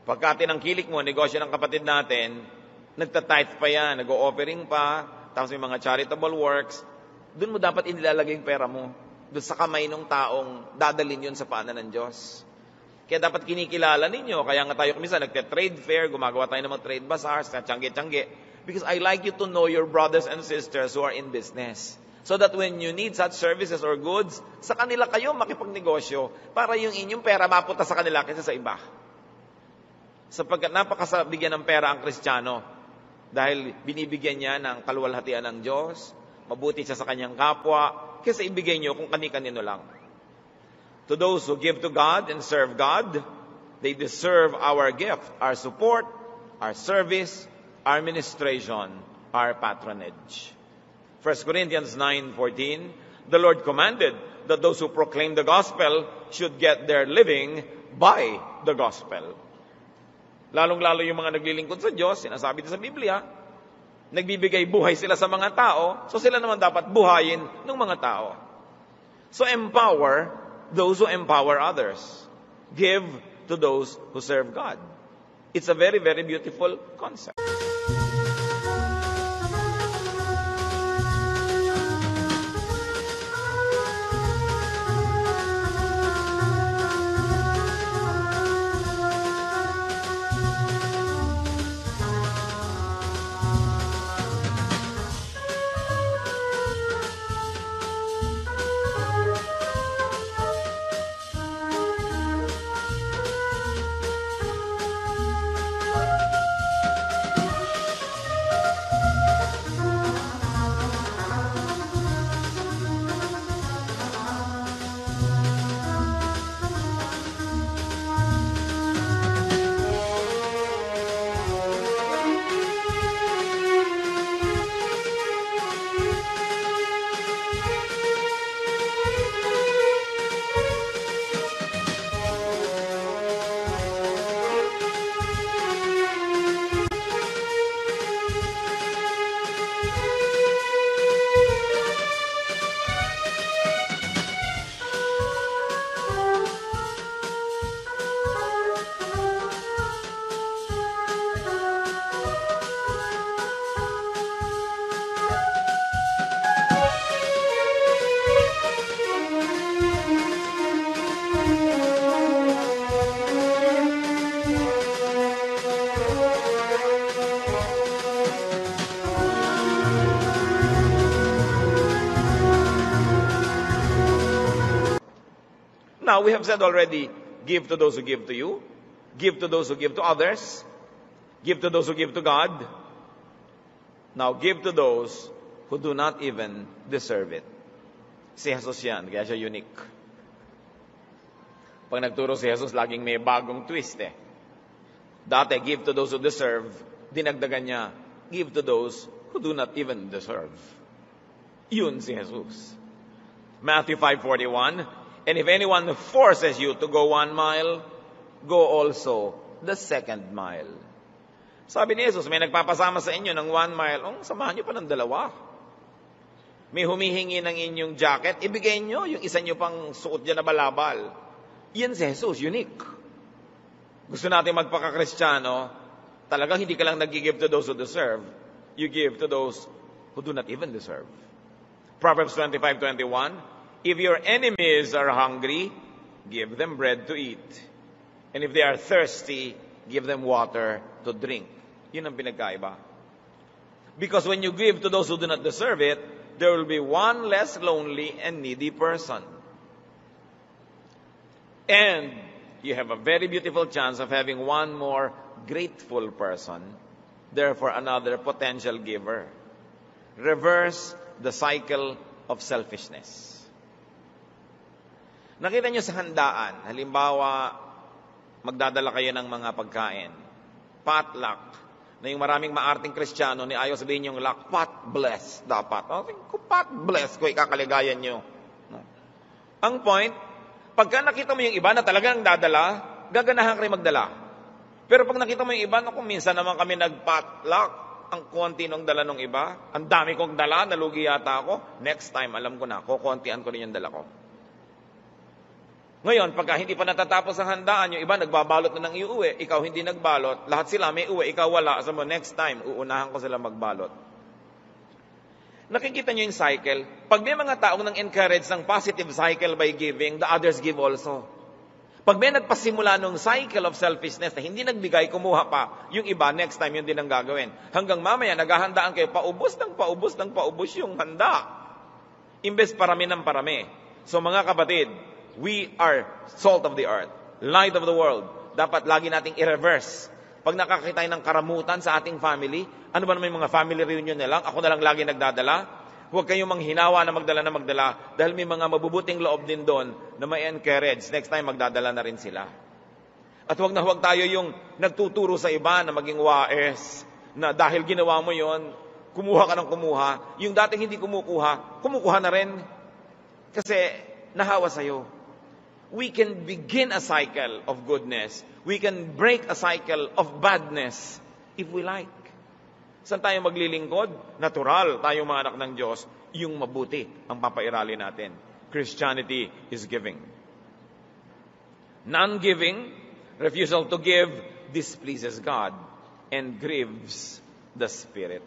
Pagka tinangkilik mo, negosyo ng kapatid natin, nagtatithe pa yan, nag-o-offering pa, tapos may mga charitable works, doon mo dapat inilalagay yung pera mo. Doon sa kamay ng taong dadalhin yun sa paanan ng Diyos. Kaya dapat kinikilala ninyo. Kaya nga tayo kumisa, nagte-trade fair, gumagawa tayo ng mga trade bazaars, tiyangge-tiyangge. Because I like you to know your brothers and sisters who are in business. So that when you need such services or goods, sa kanila kayo makipagnegosyo para yung inyong pera mapunta sa kanila kaysa sa iba. Sapagkat napakasarap bigyan ng pera ang Kristiyano dahil binibigyan niya ng kaluwalhatian ng Diyos, mabuti siya sa kanyang kapwa, kaysa ibigay niyo kung kani-kanino lang. To those who give to God and serve God, they deserve our gift, our support, our service, our ministration, our patronage. 1 Corinthians 9:14, the Lord commanded that those who proclaim the gospel should get their living by the gospel. Lalong-lalo yung mga naglilingkod sa Diyos, sinasabi din sa Biblia, nagbibigay buhay sila sa mga tao, so sila naman dapat buhayin ng mga tao. So empower those who empower others. Give to those who serve God. It's a very, very beautiful concept. Now, we have said already, give to those who give to you, give to those who give to others, give to those who give to God. Now, give to those who do not even deserve it. Si Jesus yan, kaya siya unique. Pag nagturo si Jesus, laging may bagong twist eh. Dati, give to those who deserve. Dinagdagan niya, give to those who do not even deserve. Yun si Jesus. Matthew 5:41, and if anyone forces you to go 1 mile, go also the 2nd mile. Sabi ni Jesus, may nagpapasama sa inyo ng 1 mile, samahan niyo pa ng 2. May humihingi ng inyong jacket, ibigay niyo yung isa niyo pang suot dyan na balabal. Yan si Jesus, unique. Gusto natin magpaka-Kristiyano, talagang hindi ka lang nag-give to those who deserve, you give to those who do not even deserve. Proverbs 25:21, if your enemies are hungry, give them bread to eat. And if they are thirsty, give them water to drink. Yun ang pinagkaiba. Because when you give to those who do not deserve it, there will be one less lonely and needy person. And you have a very beautiful chance of having one more grateful person, therefore another potential giver. Reverse the cycle of selfishness. Nakita niyo sa handaan, halimbawa, magdadala kayo ng mga pagkain, potluck, na yung maraming maarting Kristiyano ni ayaw sabihin yung luck, pot bless dapat. Kung pot bless ko, ikakaligayan nyo. Ang point, pagka nakita mo yung iba na talagang dadala, gaganahan ka rin magdala. Pero pag nakita mo yung iba, kung minsan naman kami nag-potluck, ang konti nung dala nung iba, ang dami kong dala, nalugi yata ako, next time, alam ko na, kukuntian ko rin yung dala ko. Ngayon, pagka hindi pa natatapos ang handaan, yung iba nagbabalot na ng iuwi, ikaw hindi nagbalot, lahat sila may uwi, ikaw wala, sabi mo, next time, uunahan ko sila magbalot. Nakikita nyo yung cycle. Pag may mga taong nang encourage ng positive cycle by giving, the others give also. Pag may nagpasimula nung cycle of selfishness na hindi nagbigay, kumuha pa, yung iba, next time yun din ang gagawin. Hanggang mamaya, naghahandaan kayo, paubos yung handa. Imbes parami ng parami. So mga kapatid, we are salt of the earth, light of the world. Dapat lagi nating i-reverse. Pag nakakita tayo ng karamutan sa ating family, ano ba naman yung mga family reunion na lang? Ako na lang lagi nagdadala. Huwag kayong manghinawa na magdala. Dahil may mga mabubuting loob din doon na may encourage. Next time, magdadala na rin sila. At huwag tayo yung nagtuturo sa iba na maging wais, na dahil ginawa mo yon, kumuha ka ng kumuha. Yung dating hindi kumukuha na rin. Kasi nahawa sa'yo. We can begin a cycle of goodness. We can break a cycle of badness if we like. Saan tayo maglilingkod? Natural, tayong mga anak ng Diyos, yung mabuti ang papairali natin. Christianity is giving. Non-giving, refusal to give, displeases God and grieves the Spirit.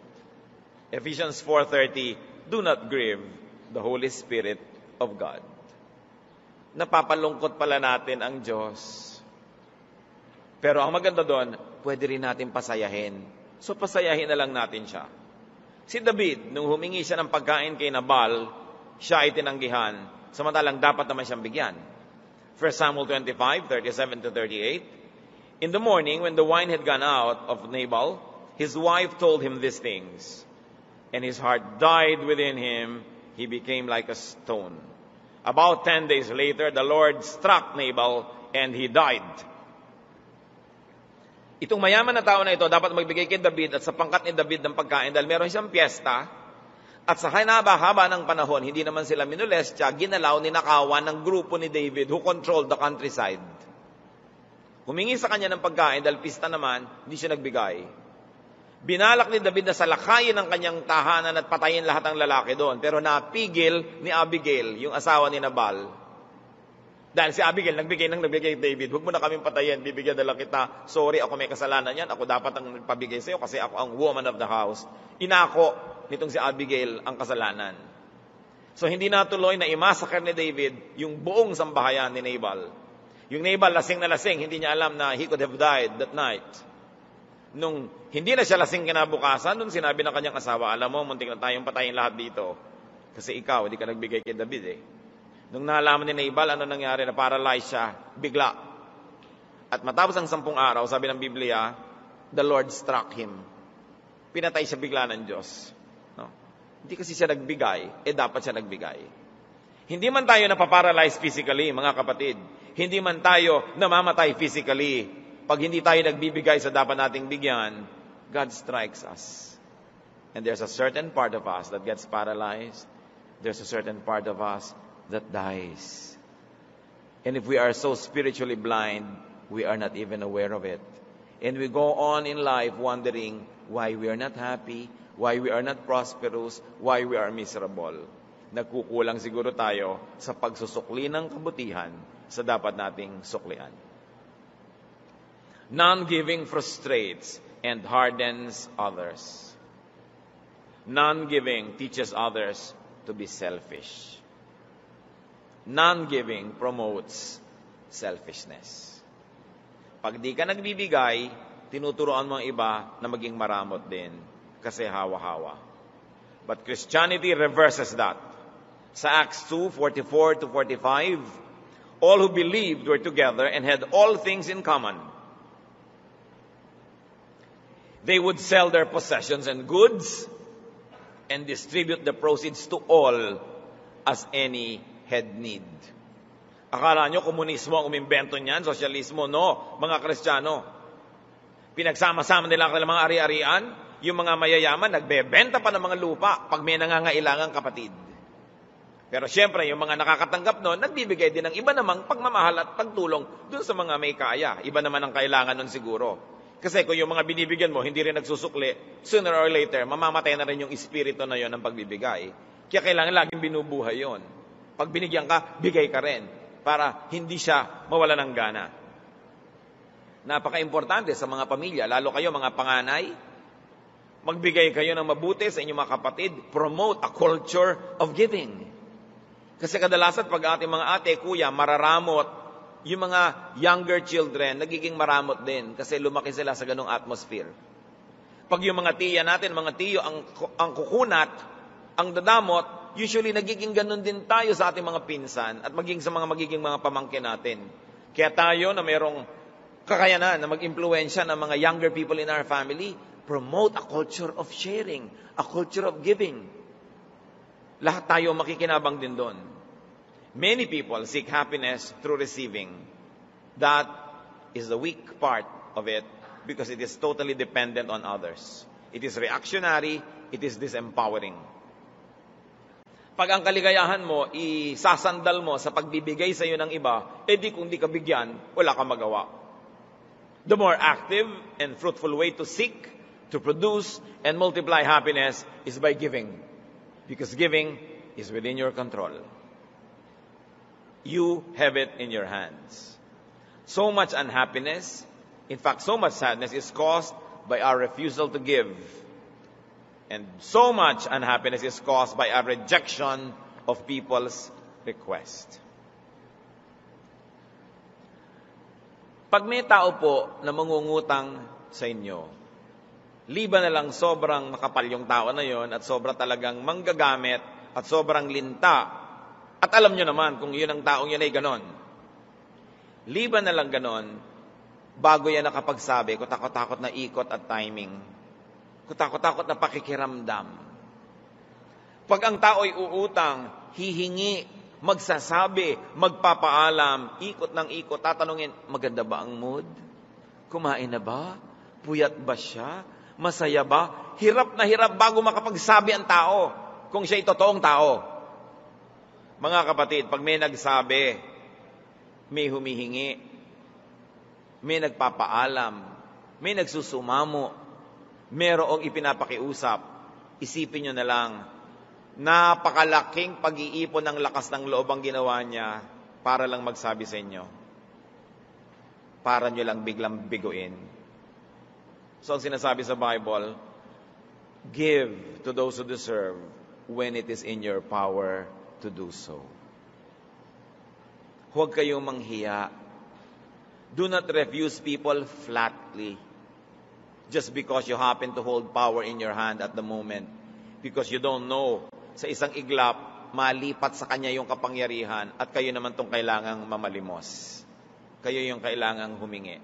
Ephesians 4:30, do not grieve the Holy Spirit of God. Napapalungkot pala natin ang Diyos. Pero ang maganda doon, pwede rin natin pasayahin. So pasayahin na lang natin siya. Si David, nung humingi siya ng pagkain kay Nabal, siya ay tinanggihan, samantalang dapat naman siyang bigyan. 1 Samuel 25:37-38, in the morning, when the wine had gone out of Nabal, his wife told him these things, and his heart died within him, he became like a stone. About 10 days later, the Lord struck Nabal, and he died. Itong mayaman na tao na ito, dapat magbigay kay David at sa pangkat ni David ng pagkain dahil meron siyang piyesta. At sa haba ng panahon, hindi naman sila minolestya, ginalaw, ninakawan ng grupo ni David who controlled the countryside. Humingi sa kanya ng pagkain dahil pista naman, hindi siya nagbigay. Binalak ni David na salakayin ang kanyang tahanan at patayin lahat ng lalaki doon. Pero napigil ni Abigail, yung asawa ni Nabal. Dahil si Abigail, nagbigay kay David, huwag mo na kaming patayin, bibigyan na lang kita. Sorry, ako may kasalanan yan. Ako dapat ang nagpabigay sa'yo kasi ako ang woman of the house. Inako nitong si Abigail ang kasalanan. So hindi natuloy na imassacre ni David yung buong sambahayan ni Nabal. Yung Nabal, lasing na lasing, hindi niya alam na he could have died that night. Nung hindi na siya lasing kinabukasan, nung sinabi ng kanyang asawa, alam mo, muntik na tayong patayin lahat dito. Kasi ikaw, hindi ka nagbigay kay David eh. Nung nalaman ni Nabal, ano nangyari? Na-paralyze siya, bigla. At matapos ang 10 araw, sabi ng Biblia, the Lord struck him. Pinatay siya bigla ng Diyos. No? Hindi kasi siya nagbigay, dapat siya nagbigay. Hindi man tayo napaparalyze physically, mga kapatid. Hindi man tayo namamatay physically. Pag hindi tayo nagbibigay sa dapat nating bigyan, God strikes us. And there's a certain part of us that gets paralyzed. There's a certain part of us that dies. And if we are so spiritually blind, we are not even aware of it. And we go on in life wondering why we are not happy, why we are not prosperous, why we are miserable. Nagkukulang siguro tayo sa pagsusukli ng kabutihan sa dapat nating suklian. Non-giving frustrates and hardens others. Non-giving teaches others to be selfish. Non-giving promotes selfishness. Pag di ka nagbibigay, tinuturoan mo ang iba na maging maramot din kasi hawa-hawa. But Christianity reverses that. Sa Acts 2:44-45, all who believed were together and had all things in common. They would sell their possessions and goods and distribute the proceeds to all as any had need. Akala nyo komunismo ang umimbento niyan, sosyalismo? No, mga Kristiyano. Pinagsama-sama nila ang kanilang mga ari-arian, yung mga mayayaman, nagbebenta pa ng mga lupa pag may nangangailangang kapatid. Pero siyempre, yung mga nakakatanggap noon, nagbibigay din ng iba namang pagmamahal at pagtulong dun sa mga may kaya. Iba naman ang kailangan nun siguro. Kasi kung yung mga binibigyan mo, hindi rin nagsusukli, sooner or later, mamamatay na rin yung espiritu na yon ng pagbibigay. Kaya kailangan laging binubuhay yon. Pag binigyan ka, bigay ka rin. Para hindi siya mawala ng gana. Napaka-importante sa mga pamilya, lalo kayo mga panganay, magbigay kayo ng mabuti sa inyong mga kapatid, promote a culture of giving. Kasi kadalasan pag ating mga ate, kuya, mararamot, yung mga younger children, nagiging maramot din kasi lumaki sila sa ganong atmosphere. Pag yung mga tiya natin, mga tiyo, ang kukunat, ang dadamot, usually nagiging ganon din tayo sa ating mga pinsan at maging sa magiging mga pamangkin natin. Kaya tayo na mayroong kakayanan na mag-impluensya ng mga younger people in our family, promote a culture of sharing, a culture of giving. Lahat tayo makikinabang din doon. Many people seek happiness through receiving. That is the weak part of it because it is totally dependent on others. It is reactionary, it is disempowering. Pag ang kaligayahan mo, isasandal mo sa pagbibigay sa iyo ng iba, di kung di ka bigyan, wala kang magawa. The more active and fruitful way to seek, to produce, and multiply happiness is by giving. Because giving is within your control. You have it in your hands. So much unhappiness, in fact, so much sadness is caused by our refusal to give. And so much unhappiness is caused by our rejection of people's request. Pag may tao po na mangungutang sa inyo, liban na lang sobrang makapal yung tao na yon at sobra talagang manggagamit at sobrang linta. At alam nyo naman kung yun ang taong yun ay ganon. Liban na lang ganon, bago yan nakapagsabi, kutakot-takot na ikot at timing. Kutakot-takot na pakikiramdam. Pag ang tao ay uutang, hihingi, magsasabi, magpapaalam, ikot ng ikot, tatanungin, maganda ba ang mood? Kumain na ba? Puyat ba siya? Masaya ba? Hirap na hirap bago makapagsabi ang tao kung siya'y totoong tao. Mga kapatid, pag may nagsabi, may humihingi, may nagpapaalam, may nagsusumamo, mayroong ipinapakiusap, isipin nyo na lang, napakalaking pag-iipon ng lakas ng loob ang ginawa niya para lang magsabi sa inyo. Para nyo lang biglang biguin. So ang sinasabi sa Bible, give to those who deserve when it is in your power to do so. Huwag kayong manghiya. Do not refuse people flatly just because you happen to hold power in your hand at the moment. Because you don't know, sa isang iglap, malipat sa kanya yung kapangyarihan at kayo naman tong kailangang mamalimos. Kayo yung kailangang humingi.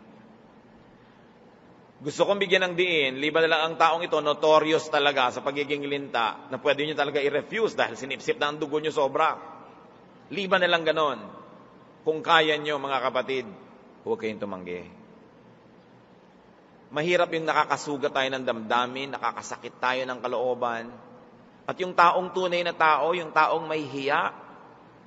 Gusto kong bigyan ng diin, liban na lang ang taong ito, notorious talaga sa pagiging linta, na pwede nyo talaga i-refuse dahil sinipsip na ang dugo nyo sobra. Liban na lang ganon. Kung kaya nyo, mga kapatid, huwag kayong tumanggi. Mahirap yung nakakasugat tayo ng damdamin, nakakasakit tayo ng kalooban. At yung taong tunay na tao, yung taong may hiya,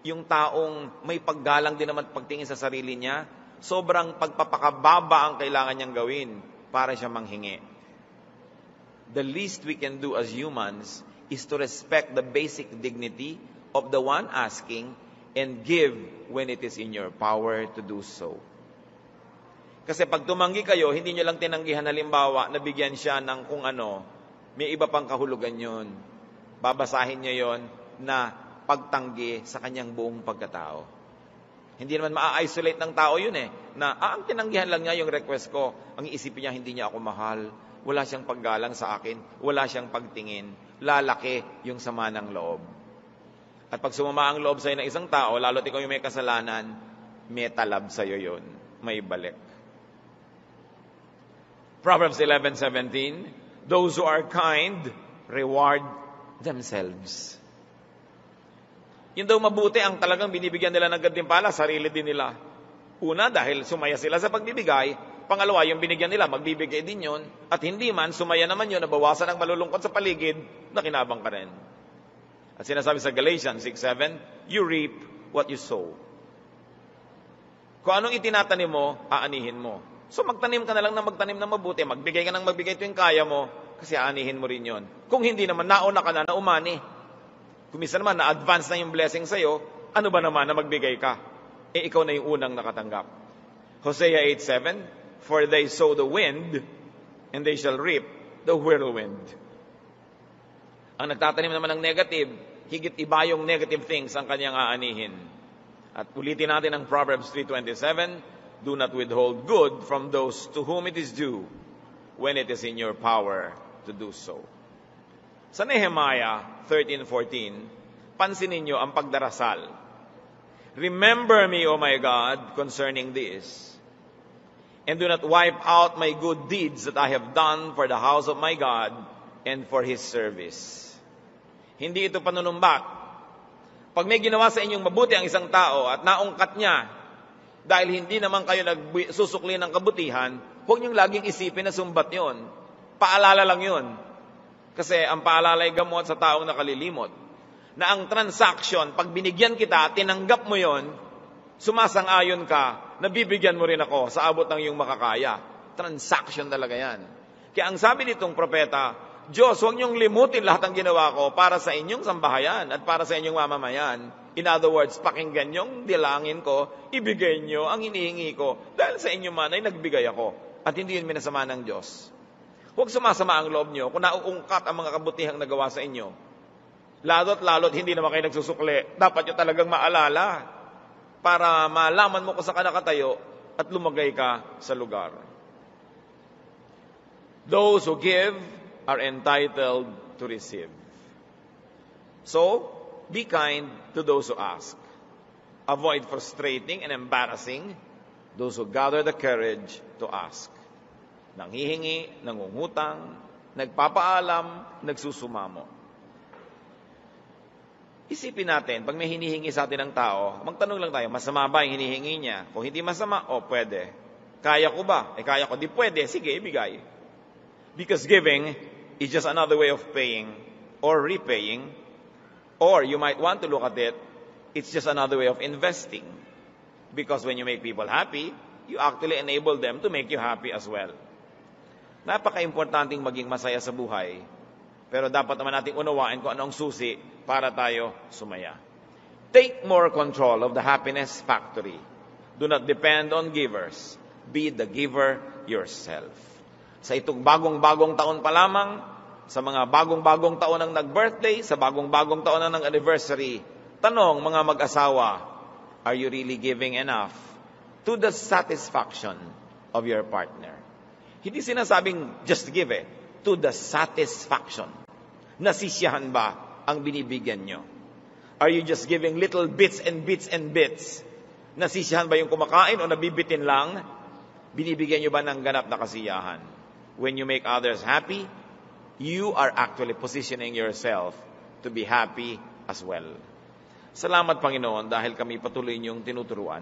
yung taong may paggalang din naman pagtingin sa sarili niya, sobrang pagpapakababa ang kailangan niyang gawin para siya manghingi. The least we can do as humans is to respect the basic dignity of the one asking and give when it is in your power to do so. Kasi pag tumanggi kayo, hindi nyo lang tinanggihan halimbawa na bigyan siya ng kung ano, may iba pang kahulugan yun. Babasahin niya yon na pagtanggi sa kanyang buong pagkatao. Hindi naman maa-isolate ng tao yun na ang tinanggihan lang niya yung request ko. Ang iisipin niya, hindi niya ako mahal. Wala siyang paggalang sa akin. Wala siyang pagtingin. Lalaki yung sama ng loob. At pag sumama ang loob sa'yo ng isang tao, lalo't ikaw yung may kasalanan, may talab sa'yo yun. May balik. Proverbs 11:17, those who are kind, reward themselves. Yun daw mabuti ang talagang binibigyan nila ng gantimpala, sarili din nila. Una, dahil sumaya sila sa pagbibigay. Pangalawa, yung binigyan nila, magbibigay din yun. At hindi man, sumaya naman yun, nabawasan ang malulungkot sa paligid, nakinabang ka rin. At sinasabi sa Galatians 6:7, you reap what you sow. Kung anong itinatanim mo, aanihin mo. So magtanim ka na lang na magtanim na mabuti, magbigay ka ng magbigay tuwing kaya mo, kasi aanihin mo rin yon. Kung hindi naman, nauna ka na umani. Kung minsan naman, na-advance na yung blessing sa'yo, ano ba naman na magbigay ka? Ikaw na yung unang nakatanggap. Hosea 8:7, for they sow the wind, and they shall reap the whirlwind. Ang nagtatanim naman ng negative, higit iba yung negative things ang kanyang aanihin. At ulitin natin ang Proverbs 3:27, do not withhold good from those to whom it is due, when it is in your power to do so. Sa Nehemiah 13:14, pansinin niyo ang pagdarasal. Remember me, O my God, concerning this, and do not wipe out my good deeds that I have done for the house of my God and for His service. Hindi ito panunumbak. Pag may ginawa sa inyong mabuti ang isang tao at naungkat niya, dahil hindi naman kayo nagsusukli ng kabutihan, huwag niyong laging isipin na sumbat yon. Paalala lang yon. Kasi ang paalala ay gamot sa taong nakalilimot. Na ang transaction, pag binigyan kita, tinanggap mo yon, sumasang-ayon ka, nabibigyan mo rin ako sa abot ng iyong makakaya. Transaction talaga yan. Kaya ang sabi nitong propeta, Diyos, huwag niyong limutin lahat ng ginawa ko para sa inyong sambahayan at para sa inyong mamamayan. In other words, pakinggan niyong dilangin ko, ibigay niyo ang hinihingi ko dahil sa inyo man ay nagbigay ako. At hindi yun minasama ng Diyos. Huwag sumasama ang loob niyo kung nauungkat ang mga kabutihang nagawa sa inyo. Lalo't hindi naman kayo nagsusukli. Dapat nyo talagang maalala para malaman mo kung saan ka nakatayo at lumagay ka sa lugar. Those who give are entitled to receive. So, be kind to those who ask. Avoid frustrating and embarrassing those who gather the courage to ask. Nanghihingi, nangungutang, nagpapaalam, nagsusumamo. Isipin natin, pag may hinihingi sa atin ng tao, magtanong lang tayo, masama ba yung hinihingi niya? Kung hindi masama, pwede. Kaya ko ba? Kaya ko. Di pwede, sige, ibigay. Because giving is just another way of paying or repaying. Or you might want to look at it, it's just another way of investing. Because when you make people happy, you actually enable them to make you happy as well. Napaka-importanting maging masaya sa buhay. Pero dapat naman nating unawain kung ano ang susi para tayo sumaya. Take more control of the happiness factory. Do not depend on givers. Be the giver yourself. Sa itong bagong-bagong taon pa lamang, sa mga bagong-bagong taon ng nag-birthday, sa bagong-bagong taon ng anniversary, tanong mga mag-asawa, are you really giving enough to the satisfaction of your partner? Hindi sinasabing just give to the satisfaction. Nasisiyahan ba ang binibigyan nyo? Are you just giving little bits and bits and bits? Nasisiyahan ba yung kumakain o nabibitin lang? Binibigyan nyo ba ng ganap na kasiyahan? When you make others happy, you are actually positioning yourself to be happy as well. Salamat, Panginoon, dahil kami patuloy niyong tinuturuan